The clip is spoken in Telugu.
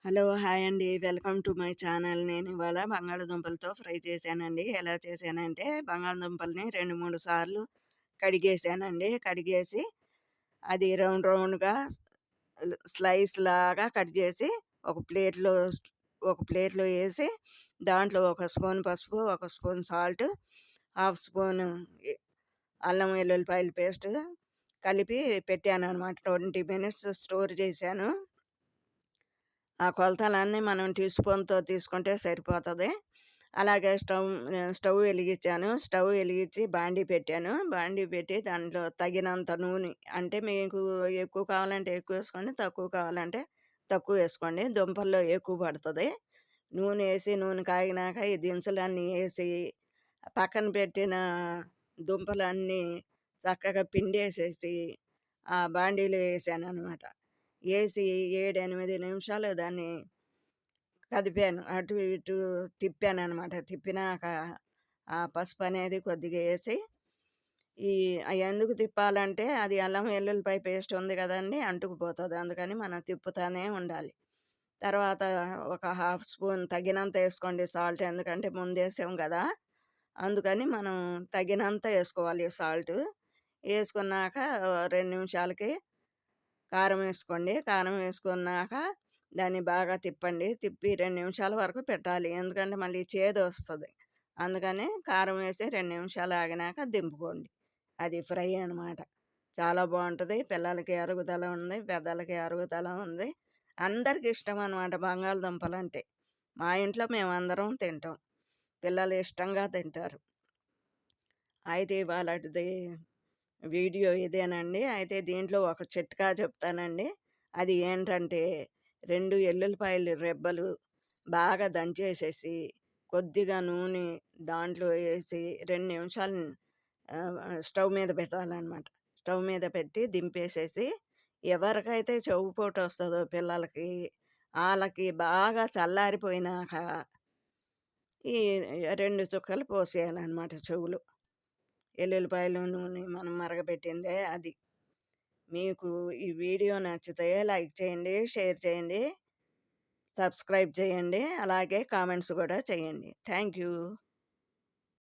హలో! హాయ్ అండి. Welcome to my channel. నేను ఇవాళ బంగాళదుంపలతో ఫ్రై చేశానండి. ఎలా చేశానంటే బంగాళదుంపల్ని 2, 3 సార్లు కడిగేశానండి. కడిగేసి అది రౌండ్ రౌండ్‌గా స్లైస్‌లాగా కట్ చేసి ఒక ప్లేట్‌లో ఒక ప్లేట్‌లో ఏసి దాంట్లో ఒక స్పూన్ పసుపు, ఒక స్పూన్ సాల్ట్, హాఫ్ స్పూను ఎ అల్లం వెల్లుల్లిపాయల పేస్ట్ కలిపి పెట్టాననమాట. 20 మినిట్స్ స్టోర్ చేశాను. ఆ కొలతలన్నీ మనం టీ స్పూన్‌తో తీసుకుంటే సరిపోతది. అలాగే స్టవ్ వెలిగించాను. స్టవ్ వెలిగించి బాండీ పెట్టాను. బాండీ పెట్టి దాంట్లో తగినంత నూనె అంటే మీకు ఎక్కువ కావాలంటే ఎక్కువేసుకోండి. తక్కువ కావాలంటే తక్కువేసుకోండి. దుంపల్లో ఎక్కువ పడతది. నూనె నూనె కాగినాక ఈ దినుసులన్నీ ఏసి పక్కన పెట్టిన దుంపలన్నీ చక్కగా పిండేసేసి ఆ బాండీలో ఏసాననమాట. ఏసి 7, 8 నిమిషాలు దాన్ని కదిపాను. అటు ఇటు తిప్పాననమాట. తిప్పినాక ఆ పసుపనేది కొద్దిగా ఏసి ఈ ఎందుకు తిప్పాలంటే అది అల్లం వెల్లుల్లిపాయ పేస్ట్ ఉంది గదండీ! అంటుకుపోతది. అందుకని మనం తిప్పుతానే ఉండాలి. తర్వాత ఒక హాఫ్ స్పూన్ తగినంత ఏసుకోండి సాల్ట్. ఎందుకంటే ముందేసాం గదా! అందుకని మనం తగినంత ఏసుకోవాలి సాల్టు. ఏసుకున్నాక 2 నిమిషాలకి కారం వేసుకోండి. కారం వేసుకున్నాక దాన్ని బాగా తిప్పండి. తిప్పి 2 నిమిషాల వరకు పెట్టాలి. ఎందుకంటే మళ్ళీ చేదొస్తది. అందుకని కారం వేసి 2 నిమిషాలు ఆగినాక దింపుకోండి. అది ఫ్రై అనమాట. చాలా బావుంటది. పిల్లలకి అరుగుదల ఉంది. పెద్దలకి అరుగుదల ఉంది. అందరికి ఇష్టం అనమాట బంగాళదుంపలంటే. మా ఇంట్లో మేమందరం తింటాం. పిల్లలు ఇష్టంగా తింటారు. అయితే ఇవాళటిది వీడియో ఇదేనండి. అయితే దీంట్లో ఒక చిట్కా చెప్తానండి. అది ఏంటంటే 2 ఎల్లుల్లిపాయలు రెబ్బలు బాగా దంచేసేసి, కొద్దిగా నూనె దాంట్లో ఏసి 2 నిమిషాలు స్టవ్ మీద పెట్టాలనమాట. స్టవ్ మీద పెట్టి దింపేసేసి, ఎవరికైతే చెవుపోటొస్తదో పిల్లలకి, ఆళ్ళకి బాగా చల్లారిపోయినాక ఈ 2 చుక్కలు పోసేయాలనమాట చెవులో. ఎల్లుల్లిపాయలు నూనె మనం మరగబెట్టిందే అది. మీకు ఈ వీడియో నచ్చితే లైక్ చేయండి, షేర్ చేయండి, సబ్స్క్రైబ్ చేయండి. అలాగే కామెంట్స్ గూడా చేయండి. Thank you.